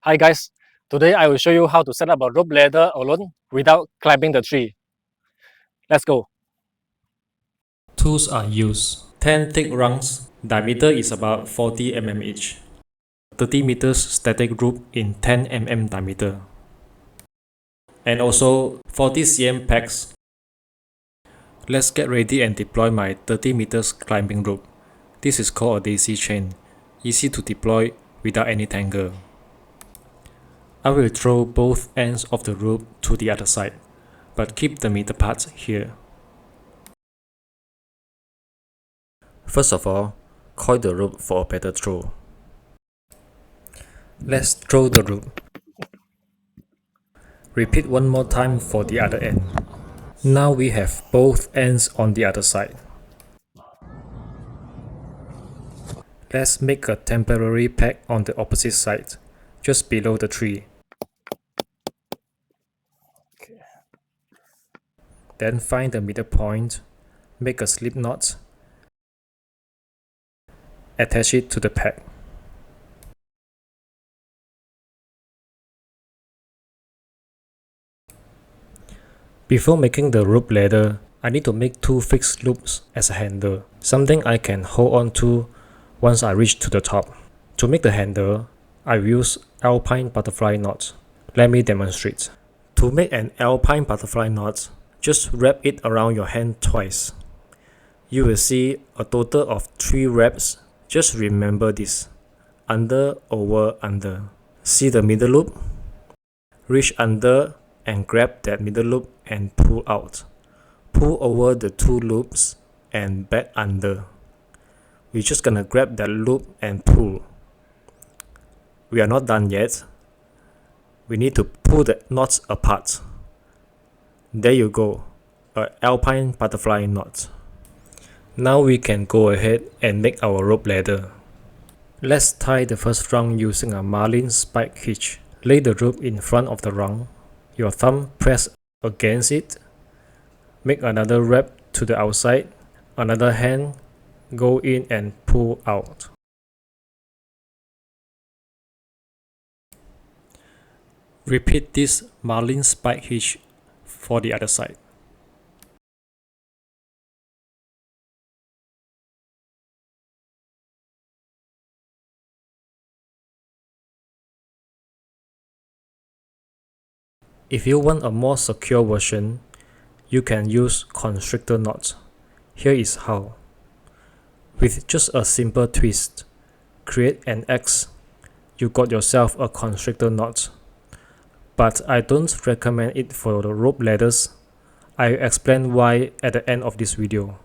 Hi guys, today I will show you how to set up a rope ladder alone without climbing the tree. Let's go. Tools are used. 10 thick rungs, diameter is about 40 mm each. 30 meters static rope in 10 mm diameter. And also 40 cm pegs. Let's get ready and deploy my 30 meters climbing rope. This is called a daisy chain, easy to deploy without any tangle. I will throw both ends of the rope to the other side, but keep the middle part here. First of all, coil the rope for a better throw. Let's throw the rope. Repeat one more time for the other end. Now we have both ends on the other side. Let's make a temporary peg on the opposite side, just below the tree. Then find the middle point, make a slip knot, attach it to the peg. Before making the rope ladder, I need to make 2 fixed loops as a handle, something I can hold on to once I reach to the top. To make the handle, I use Alpine Butterfly Knot. Let me demonstrate. To make an Alpine Butterfly Knot, just wrap it around your hand twice. You will see a total of 3 wraps. Just remember this: under, over, under. See the middle loop? Reach under and grab that middle loop and pull out. Pull over the 2 loops and back under. We're just gonna grab that loop and pull. We are not done yet. We need to pull the knots apart. There you go, an Alpine Butterfly Knot. Now we can go ahead and make our rope ladder. Let's tie the first rung using a Marline Spike Hitch. Lay the rope in front of the rung. Your thumb press against it. Make another wrap to the outside. Another hand go in and pull out. Repeat this Marline Spike Hitch for the other side. If you want a more secure version, you can use Constrictor Knot. Here is how. With just a simple twist, create an X, you got yourself a Constrictor Knot. But I don't recommend it for the rope ladders. I'll explain why at the end of this video.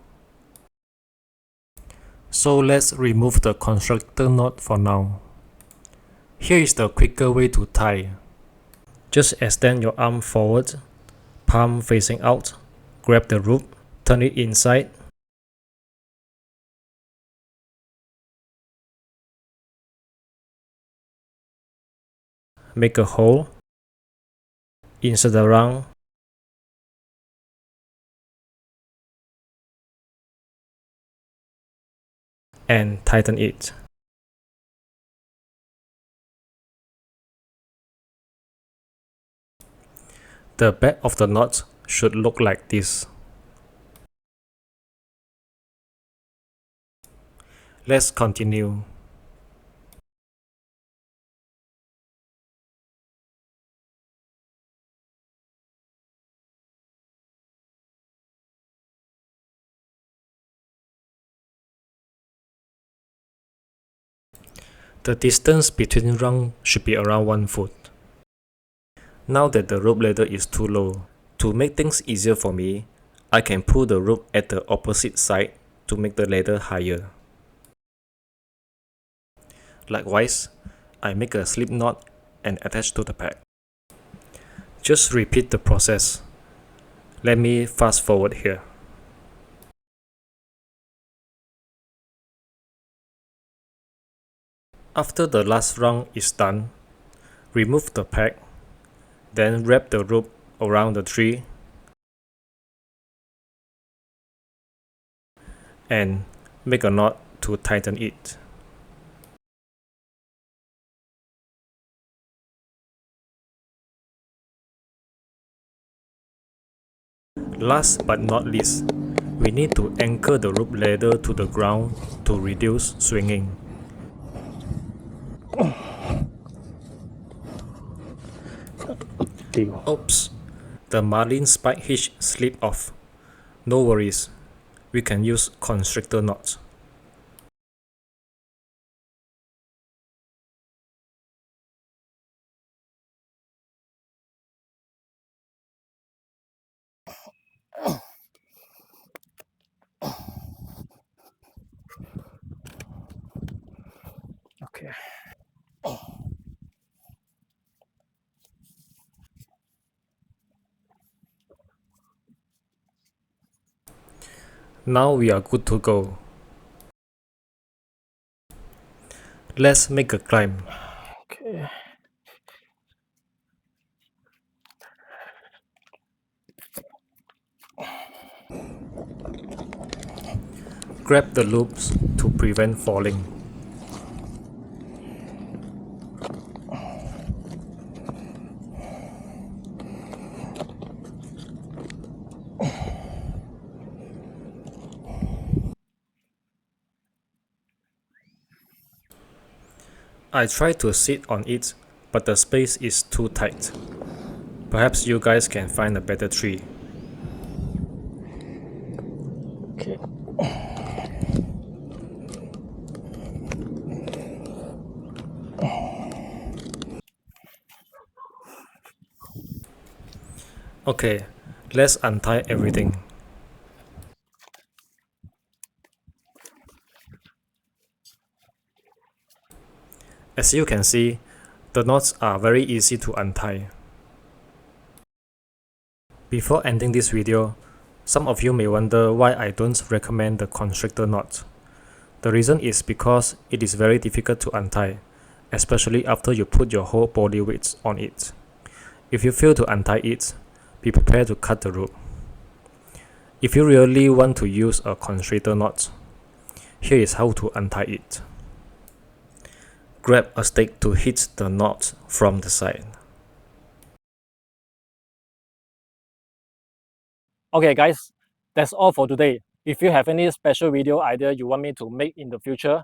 So let's remove the Constrictor Knot for now. Here is the quicker way to tie. Just extend your arm forward, palm facing out, grab the rope, turn it inside, make a hole, insert the rung, and tighten it. The back of the knot should look like this. Let's continue. The distance between rungs should be around 1 foot. Now that the rope ladder is too low, to make things easier for me, I can pull the rope at the opposite side to make the ladder higher. Likewise, I make a slip knot and attach to the peg. Just repeat the process. Let me fast forward here. After the last rung is done, remove the peg, then wrap the rope around the tree and make a knot to tighten it. Last but not least, we need to anchor the rope ladder to the ground to reduce swinging. Oops, the Marline Spike Hitch slipped off. No worries, we can use Constrictor Knot. Okay. Now we are good to go. Let's make a climb. Okay. Grab the loops to prevent falling. I try to sit on it, but the space is too tight. Perhaps you guys can find a better tree. Okay. Okay, let's untie everything. As you can see, the knots are very easy to untie. Before ending this video, some of you may wonder why I don't recommend the Constrictor Knot. The reason is because it is very difficult to untie, especially after you put your whole body weight on it. If you fail to untie it, be prepared to cut the rope. If you really want to use a Constrictor Knot, here is how to untie it. Grab a stick to hit the knot from the side. Okay guys, that's all for today. If you have any special video idea you want me to make in the future,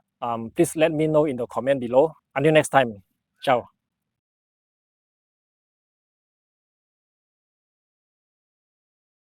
please let me know in the comment below. Until next time, ciao.